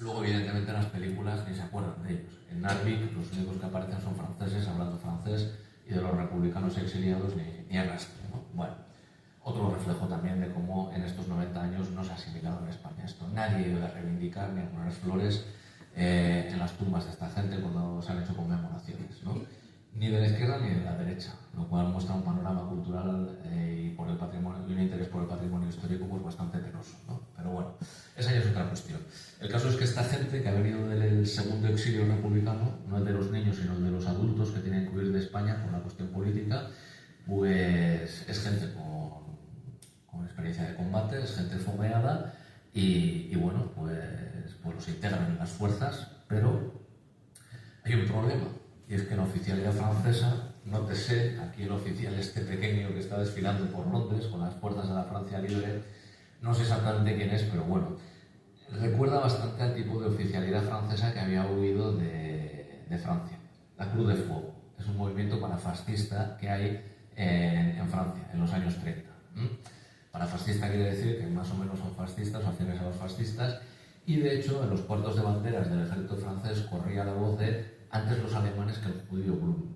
Luego, evidentemente, en las películas ni se acuerdan de ellos. En Narvik los únicos que aparecen son franceses hablando francés, y de los republicanos exiliados ni a rastro, ¿no? Bueno, otro reflejo también de cómo en estos 90 años no se ha asimilado en España esto. Nadie ha ido a reivindicar ni a poner flores en las tumbas de esta gente cuando se han hecho conmemoraciones, ¿no? Ni de la izquierda ni de la derecha, lo cual muestra un panorama cultural y por el patrimonio, y un interés por el patrimonio histórico pues bastante penoso, ¿no? Pero bueno, esa ya es otra cuestión. El caso es que esta gente que ha venido del segundo exilio republicano, no el de los niños sino el de los adultos que tienen que huir de España por una cuestión política, pues es gente con experiencia de combate, es gente fogueada y bueno, pues los integran en las fuerzas, pero hay un problema. Y es que en la oficialidad francesa, nótese, aquí el oficial este pequeño que está desfilando por Londres con las fuerzas de la Francia Libre, no sé exactamente quién es, pero bueno, recuerda bastante al tipo de oficialidad francesa que había huido de Francia. La Cruz de Fuego es un movimiento parafascista que hay en Francia en los años 30. Parafascista quiere decir que más o menos son fascistas o afines a los fascistas, y de hecho en los puertos de banderas del ejército francés corría la voz de antes los alemanes que el judío Blum.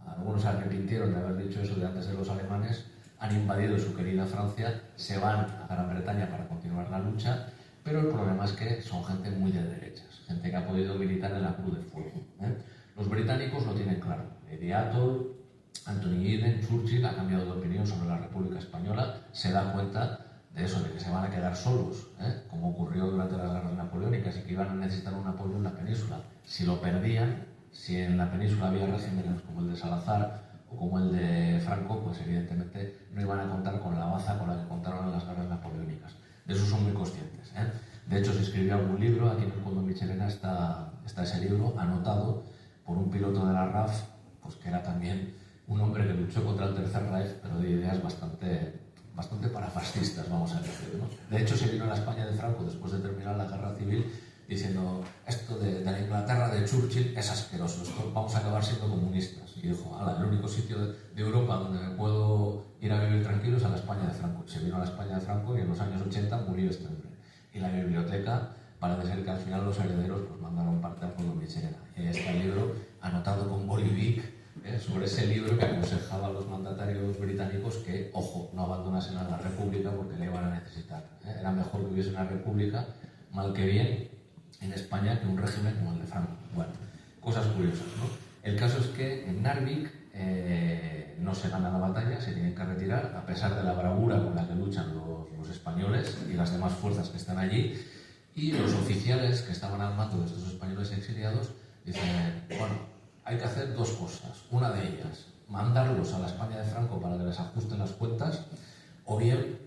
Algunos se arrepintieron de haber dicho eso de antes de los alemanes, han invadido su querida Francia, se van a Gran Bretaña para continuar la lucha, pero el problema es que son gente muy de derechas, gente que ha podido militar en la Cruz de Fuego. Los británicos lo tienen claro. Lady Atholl, Anthony Eden, Churchill ha cambiado de opinión sobre la República Española, se da cuenta de eso, de que se van a quedar solos, como ocurrió durante las guerras napoleónicas, y que iban a necesitar un apoyo en la península. Si lo perdían, si en la península había regímenes como el de Salazar o como el de Franco, pues evidentemente no iban a contar con la baza con la que contaron en las guerras napoleónicas. De eso son muy conscientes. De hecho, se escribió algún libro, aquí en el Fondo Michelena está ese libro anotado por un piloto de la RAF, pues que era también un hombre que luchó contra el Tercer Reich, pero de ideas bastante parafascistas, vamos a decir, ¿no? De hecho, se vino a la España de Franco después de terminar la guerra civil diciendo esto de la Inglaterra de Churchill es asqueroso, esto vamos a acabar siendo comunistas. Y dijo, el único sitio de Europa donde me puedo ir a vivir tranquilo es a la España de Franco. Y se vino a la España de Franco y en los años 80 murió este hombre. Y la biblioteca, parece ser que al final los herederos pues, mandaron parte al Fondo Michelena. Y ahí está el libro anotado con Bolivic, sobre ese libro que aconsejaba a los mandatarios británicos que, ojo, no abandonasen a la República porque le iban a necesitar. Era mejor que hubiese una República, mal que bien, en España que un régimen como el de Franco. Bueno, cosas curiosas, ¿no? El caso es que en Narvik no se gana la batalla, se tienen que retirar, a pesar de la bravura con la que luchan los españoles y las demás fuerzas que están allí, y los oficiales que estaban al mando de estos españoles exiliados dicen, bueno, hay que hacer dos cosas. Una de ellas, mandarlos a la España de Franco para que les ajusten las cuentas, o bien,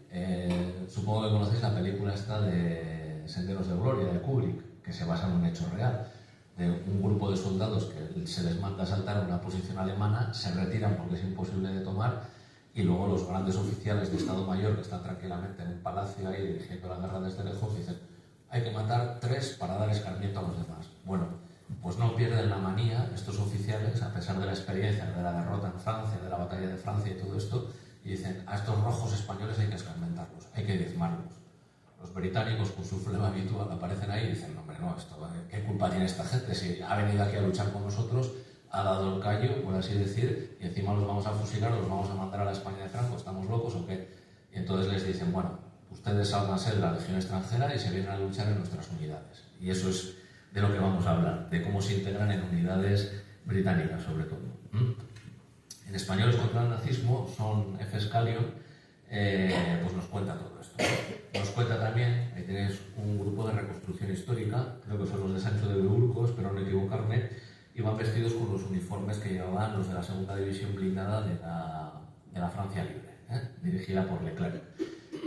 supongo que conocéis la película esta de Senderos de Gloria, de Kubrick, que se basa en un hecho real, de un grupo de soldados que se les manda a saltar a una posición alemana, se retiran porque es imposible de tomar, y luego los grandes oficiales de Estado Mayor, que están tranquilamente en un palacio ahí dirigiendo la guerra desde lejos, dicen, hay que matar 3 para dar escarmiento a los demás. Bueno, pues no pierden la manía estos oficiales, a pesar de la experiencia de la derrota en Francia, de la batalla de Francia y todo esto, y dicen, a estos rojos españoles hay que escarmentarlos, hay que diezmarlos. Los británicos, con su flema habitual, aparecen ahí y dicen, hombre, no, ¿qué culpa tiene esta gente? Si ha venido aquí a luchar con nosotros, ha dado el callo, por así decir, y encima los vamos a fusilar, los vamos a mandar a la España de Franco, ¿estamos locos o qué? Y entonces les dicen, bueno, ustedes sálganse de la Legión extranjera y se vienen a luchar en nuestras unidades. Y eso es de lo que vamos a hablar, de cómo se integran en unidades británicas, sobre todo. En Españoles contra el Nazismo, son F. Scallion, pues nos cuenta todo esto. Nos cuenta también, ahí tenéis un grupo de reconstrucción histórica, creo que son los de Sancho de Beurco, espero no equivocarme, iban vestidos con los uniformes que llevaban los de la segunda división blindada de la Francia Libre, dirigida por Leclerc.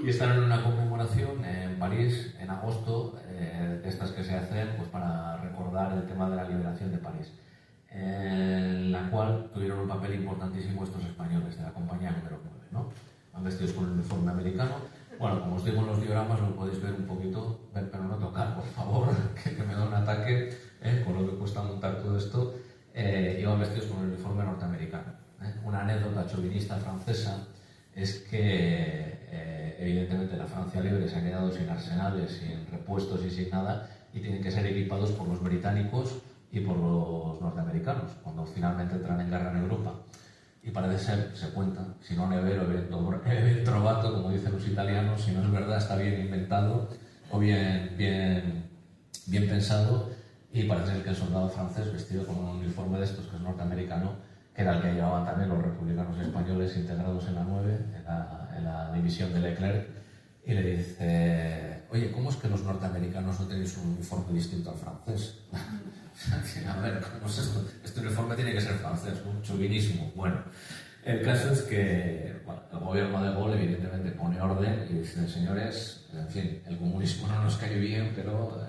Y están en una conmemoración en París, en agosto, de estas que se hacen pues, para recordar el tema de la liberación de París, en la cual tuvieron un papel importantísimo estos españoles de la compañía número 9, ¿no? Van vestidos con el uniforme americano. Bueno, como os digo en los dioramas, lo podéis ver un poquito, pero no tocar, por favor, que me da un ataque, con lo que cuesta montar todo esto. Iban vestidos con el uniforme norteamericano. Una anécdota chauvinista francesa es que, evidentemente, la Francia Libre se ha quedado sin arsenales, sin repuestos y sin nada, y tienen que ser equipados por los británicos y por los norteamericanos, cuando finalmente entran en guerra en Europa. Y parece ser, se cuenta, si no nevero, evento trovato, como dicen los italianos, si no es verdad, está bien inventado o bien pensado, y parece ser que el soldado francés, vestido con un uniforme de estos, que es norteamericano, que era el que llevaban también los republicanos españoles integrados en la 9, en la división de Leclerc, y le dice: oye, ¿cómo es que los norteamericanos no tenéis un uniforme distinto al francés? A ver, ¿cómo es esto? Este uniforme tiene que ser francés, un chauvinismo. Bueno, el caso es que bueno, el gobierno de Gaulle evidentemente pone orden y dice: señores, en fin, el comunismo no nos cae bien, pero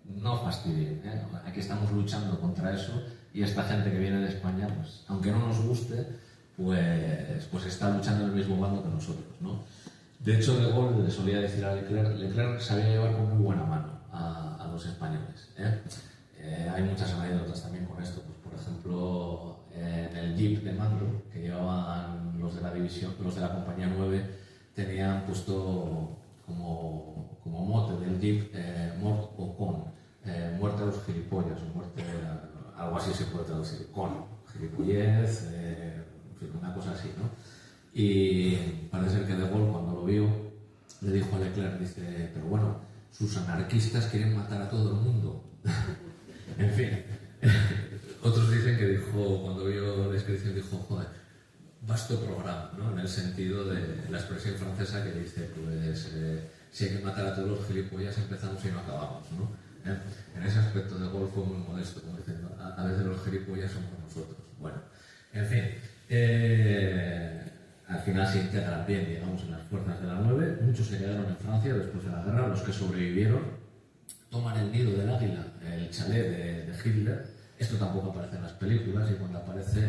no fastidien, aquí estamos luchando contra eso, y esta gente que viene de España, pues aunque no nos guste, pues está luchando en el mismo bando que nosotros, ¿no? De hecho, De Gaulle le solía decir a Leclerc sabía llevar con muy buena mano a los españoles, hay muchas anécdotas también con esto, pues, por ejemplo, en el jeep de mando que llevaban los de la división, los de la compañía 9, tenían puesto como mote del jeep mort o con, muerte a los gilipollas, o muerte, algo así se puede traducir, con gilipollez, en fin, una cosa así, ¿no? Y parece ser que De Gaulle, cuando lo vio, le dijo a Leclerc, dice: pero bueno, sus anarquistas quieren matar a todo el mundo. En fin, otros dicen que dijo, cuando vio la descripción, dijo: joder, vasto programa, ¿no? En el sentido de la expresión francesa que dice, pues, si hay que matar a todos los gilipollas, empezamos y no acabamos, ¿no? En ese aspecto De Gaulle fue muy modesto, como diciendo, a veces los gilipollas somos nosotros. Bueno, en fin, al final se integran bien, digamos, en las fuerzas de la 9, muchos se quedaron en Francia después de la guerra, los que sobrevivieron toman el nido del águila, el chalet de Hitler. Esto tampoco aparece en las películas, y cuando aparece,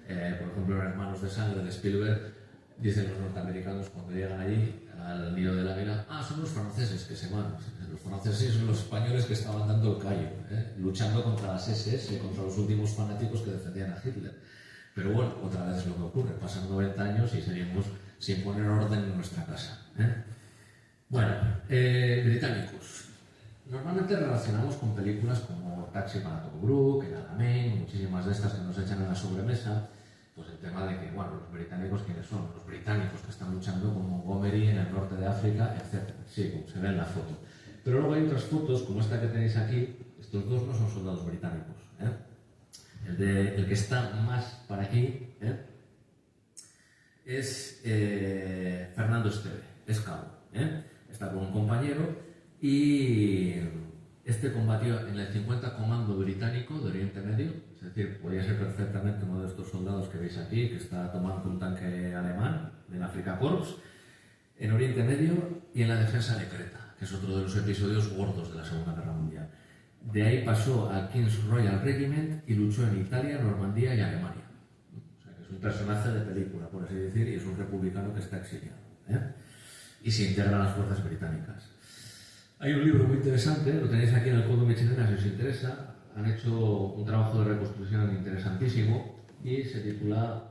por ejemplo, en Hermanos de Sangre de Spielberg, dicen los norteamericanos cuando llegan allí al nido del águila: son los franceses que se van. Los franceses son los españoles que estaban dando el callo, luchando contra las SS, contra los últimos fanáticos que defendían a Hitler. Pero bueno, otra vez es lo que ocurre, pasan 90 años y seguimos sin poner orden en nuestra casa. Bueno, británicos. Normalmente relacionamos con películas como Taxi para Tobruk, El Alamein, muchísimas de estas que nos echan en la sobremesa, pues el tema de que, bueno, los británicos, ¿quiénes son? Los británicos que están luchando con Montgomery en el norte de África, etc. Sí, como se ve en la foto. Pero luego hay otras fotos, como esta que tenéis aquí. Estos dos no son soldados británicos, el que está más para aquí es Fernando Esteve, es cabo, está con un compañero. Y este combatió en el 50 Comando Británico de Oriente Medio, es decir, podría ser perfectamente uno de estos soldados que veis aquí, que está tomando un tanque alemán del Afrika Korps, en Oriente Medio, y en la defensa de Creta, que es otro de los episodios gordos de la Segunda Guerra Mundial. De ahí pasó al King's Royal Regiment y luchó en Italia, Normandía y Alemania. O sea, que es un personaje de película, por así decir, y es un republicano que está exiliado, y se integra a las fuerzas británicas. Hay un libro muy interesante, lo tenéis aquí en el Codo Michelena si os interesa. Han hecho un trabajo de reconstrucción interesantísimo y se titula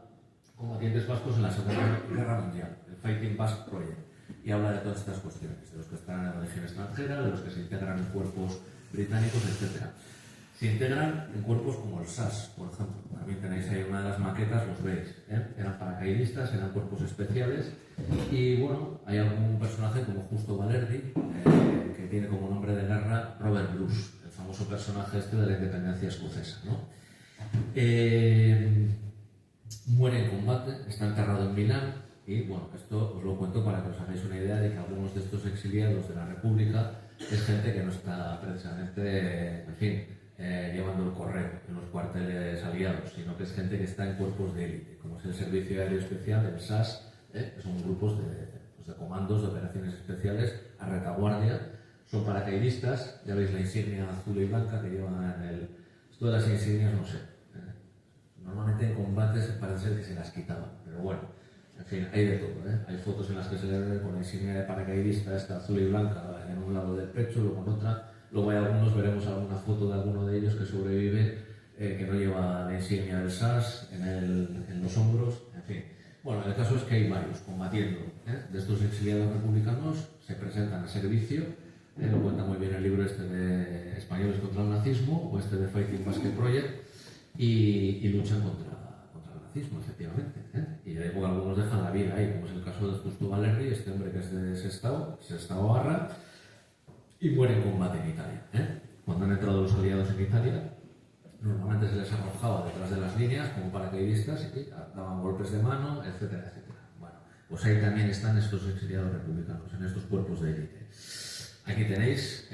Combatientes vascos en la Segunda Guerra Mundial, el Fighting Basque Project, y habla de todas estas cuestiones, de los que están en la legión extranjera, de los que se integran en cuerpos británicos, etc. Se integran en cuerpos como el SAS, por ejemplo. También tenéis ahí una de las maquetas, los veis, eran paracaidistas, eran cuerpos especiales, y bueno, hay algún personaje como Justo Valerdi, que tiene como nombre de guerra Robert Bruce, el famoso personaje este de la independencia escocesa, ¿no? Muere en combate, está enterrado en Milán, y bueno, esto os lo cuento para que os hagáis una idea de que algunos de estos exiliados de la República es gente que no está precisamente, en fin, llevando el correo en los cuarteles aliados, sino que es gente que está en cuerpos de élite, como es el Servicio Aéreo Especial, el SAS, que son grupos de comandos de operaciones especiales a retaguardia. Son paracaidistas, ya veis la insignia azul y blanca que llevan en el... Esto de las insignias no sé. Normalmente en combates parece ser que se las quitaban, pero bueno, en fin, hay de todo. Hay fotos en las que se le ve con la insignia de paracaidista, esta azul y blanca, en un lado del pecho, luego en otra. Luego hay algunos, veremos alguna foto de alguno de ellos que sobrevive, que no lleva la insignia del SAS en los hombros, en fin. Bueno, el caso es que hay varios combatiendo. De estos exiliados republicanos se presentan a servicio, lo cuenta muy bien el libro este de Españoles contra el Nazismo, o este de Fighting Basket Project, y luchan contra el nazismo, efectivamente. Y de época algunos dejan la vida ahí, como es el caso de Justo Valerdi, este hombre que es de Sestao Barra, y muere en combate en Italia. Cuando han entrado los aliados en Italia, normalmente se les arrojaba detrás de las líneas como paracaidistas y daban golpes de mano, etcétera, etcétera. Bueno, pues ahí también están estos exiliados republicanos, en estos cuerpos de élite. Aquí tenéis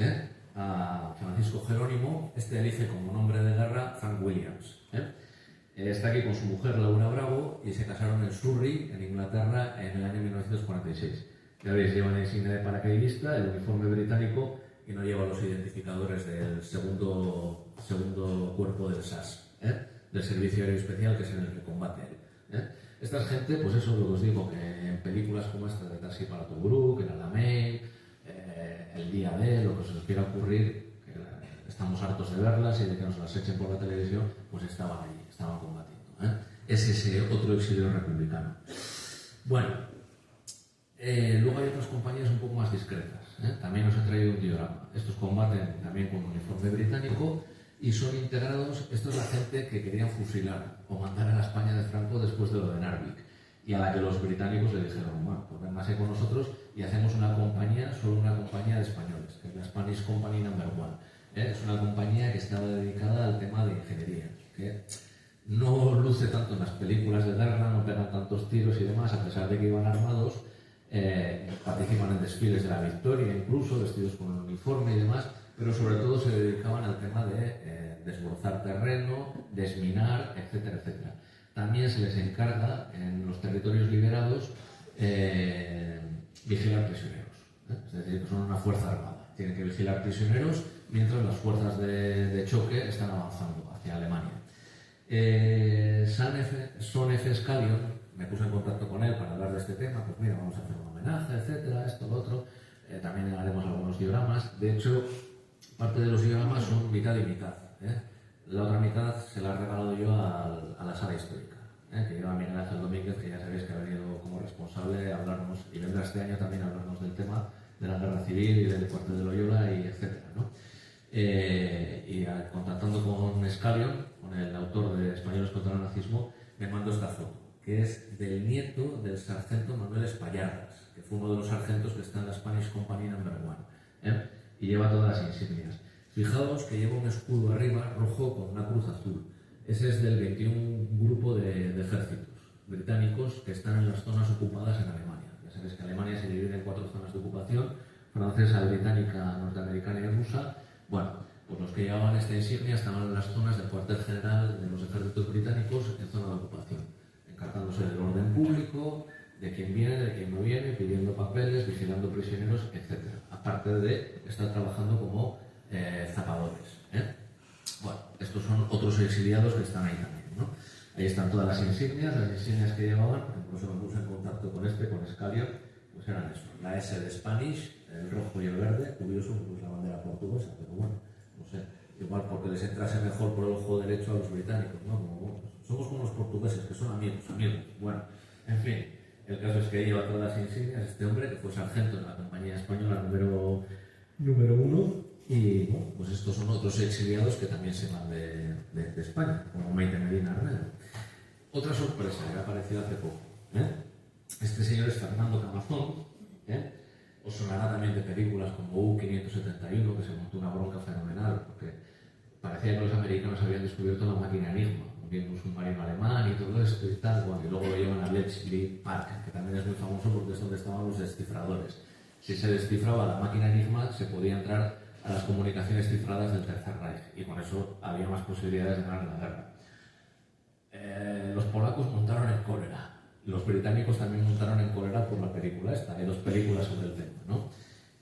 a Francisco Jerónimo, este elige como nombre de guerra Frank Williams. Está aquí con su mujer Laura Bravo y se casaron en Surrey, en Inglaterra, en el año 1946. Ya veis, lleva la insignia de paracaidista, el uniforme británico y no lleva los identificadores del segundo cuerpo del SAS, del Servicio Aéreo Especial, que es en el que combate él. Esta gente, pues eso es lo que os digo, que en películas como esta de Taxi para Tobruk, en Alamein, El Día D, lo que se os quiera ocurrir, que estamos hartos de verlas y de que nos las echen por la televisión, pues estaban allí, estaban combatiendo. Es ese otro exilio republicano. Bueno, luego hay otras compañías un poco más discretas. También os he traído un diorama. Estos combaten también con uniforme británico y son integrados. Esto es la gente que querían fusilar o mandar a la España de Franco después de lo de Narvik, y a la que los británicos le dijeron: bueno, pues véngase con nosotros y hacemos una compañía, solo una compañía de españoles, que es la Spanish Company No. 1. Es una compañía que estaba dedicada al tema de ingeniería, que no luce tanto en las películas de guerra, no pegan tantos tiros y demás, a pesar de que iban armados. Participan en desfiles de la victoria, incluso vestidos con un uniforme y demás, pero sobre todo se dedicaban al tema de desbrozar terreno, desminar, etcétera, etcétera. También se les encarga en los territorios liberados vigilar prisioneros, es decir, que son una fuerza armada, tienen que vigilar prisioneros mientras las fuerzas de choque están avanzando hacia Alemania. Son F. Scallion, me puse en contacto con él para hablar de este tema, pues mira, vamos a hacer un homenaje, etcétera, esto, lo otro. También haremos algunos dioramas. De hecho, parte de los dioramas son mitad y mitad. La otra mitad se la he regalado yo a la sala histórica, que lleva Miguel Ángel Domínguez, que ya sabéis que ha venido como responsable a hablarnos, y vendrá este año también a hablarnos del tema de la guerra civil y del cuartel de Loyola, y etcétera, ¿no? Contactando con Scallion, con el autor de Españoles contra el Nazismo, me mandó esta foto, que es del nieto del sargento Manuel Espallardas, que fue uno de los sargentos que está en la Spanish Company No. 1, y lleva todas las insignias. Fijaos que lleva un escudo arriba rojo con una cruz azul. Ese es del 21 grupo de ejércitos británicos que están en las zonas ocupadas en Alemania. Ya sabéis que Alemania se divide en 4 zonas de ocupación: francesa, británica, norteamericana y rusa. Bueno, pues los que llevaban esta insignia estaban en las zonas del cuartel general de los ejércitos británicos en zona de ocupación, encargándose del orden público, de quién viene, de quién no viene, pidiendo papeles, vigilando prisioneros, etc. Aparte de estar trabajando como zapadores. Bueno, estos son otros exiliados que están ahí también, ¿no? Ahí están todas las insignias que llevaban. Incluso me puse en contacto con Scallion, pues eran eso: la S de Spanish, el rojo y el verde, curioso, pues la bandera portuguesa, pero bueno, no sé, igual porque les entrase mejor por el ojo derecho a los británicos, ¿no? Como, bueno, somos como los portugueses, que son amigos. Bueno, en fin, el caso es que lleva todas las insignias este hombre, que fue sargento en la compañía española número 1, y bueno, pues estos son otros exiliados que también se van de España, como Maite Medina Arnedo. Otra sorpresa que ha aparecido hace poco, este señor es Fernando Camazón. Os sonará también de películas como U-571, que se montó una bronca fenomenal, porque parecía que los americanos habían descubierto la máquina Enigma, un submarino alemán y todo esto y tal. Bueno, y luego lo llevan a Bletchley Park, que también es muy famoso porque es donde estaban los descifradores. Si se descifraba la máquina Enigma, se podía entrar a las comunicaciones cifradas del Tercer Reich, y con eso había más posibilidades de ganar la guerra. Los polacos montaron en cólera. Los británicos también montaron en cólera por la película esta. Hay 2 películas sobre el tema, ¿no?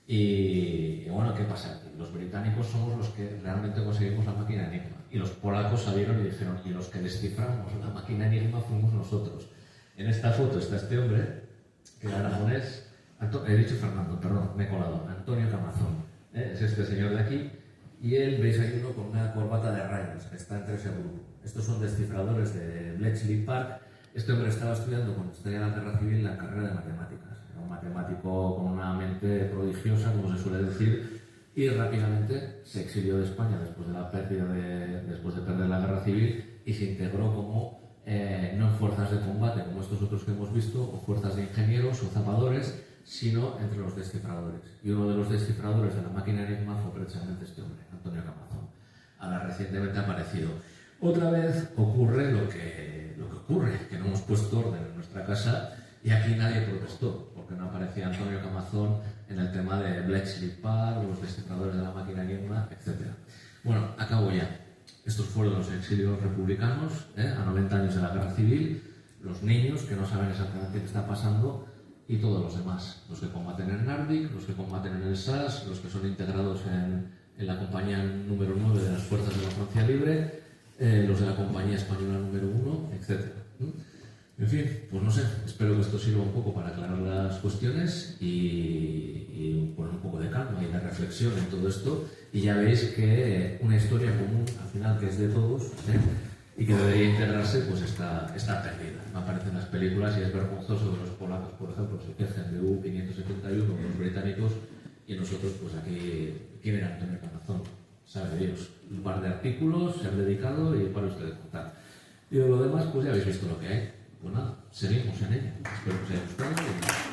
Y bueno, ¿qué pasa aquí? Los británicos somos los que realmente conseguimos la máquina Enigma. Y los polacos salieron y dijeron, y los que desciframos la máquina Enigma fuimos nosotros. En esta foto está este hombre, que era aragonés. He dicho Fernando, perdón, me he colado. Antonio Camazón. Es este señor de aquí. Y él, veis ahí uno con una corbata de rayas, que está entre ese grupo. Estos son descifradores de Bletchley Park. Este hombre estaba estudiando con historia de la guerra civil la carrera de matemáticas. Era un matemático con una mente prodigiosa, como se suele decir, y rápidamente se exilió de España después de perder la guerra civil, y se integró como no en fuerzas de combate como estos otros que hemos visto, o fuerzas de ingenieros o zapadores, sino entre los descifradores. Y uno de los descifradores de la máquina Enigma fue precisamente este hombre, Antonio Camazón, ahora recientemente aparecido. Otra vez ocurre lo que ocurre, que no hemos puesto orden en nuestra casa, y aquí nadie protestó, porque no aparecía Antonio Camazón en el tema de Bletchley Park, los descifradores de la máquina Enigma, etc. Bueno, acabo ya. Estos fueron los exilios republicanos, a 90 años de la guerra civil, los niños que no saben exactamente qué está pasando, y todos los demás, los que combaten en Narvik, los que combaten en el SAS, los que son integrados en la compañía número 9 de las fuerzas de la Francia Libre, los de la compañía española número 1, etc. En fin, pues no sé, espero que esto sirva un poco para aclarar las cuestiones y poner un poco de calma y de reflexión en todo esto, y ya veis que una historia común, al final, que es de todos, y que debería integrarse, pues está perdida. Me aparecen las películas y es vergonzoso que los polacos, por ejemplo, se quejen de U-571 con los británicos, y nosotros, pues aquí, ¿quién era Antonio Camazón? Sabe Dios, un par de artículos, se han dedicado y para ustedes contar. Y de lo demás, pues ya habéis visto lo que hay. Pues nada, seguimos en ello. Espero que os haya gustado.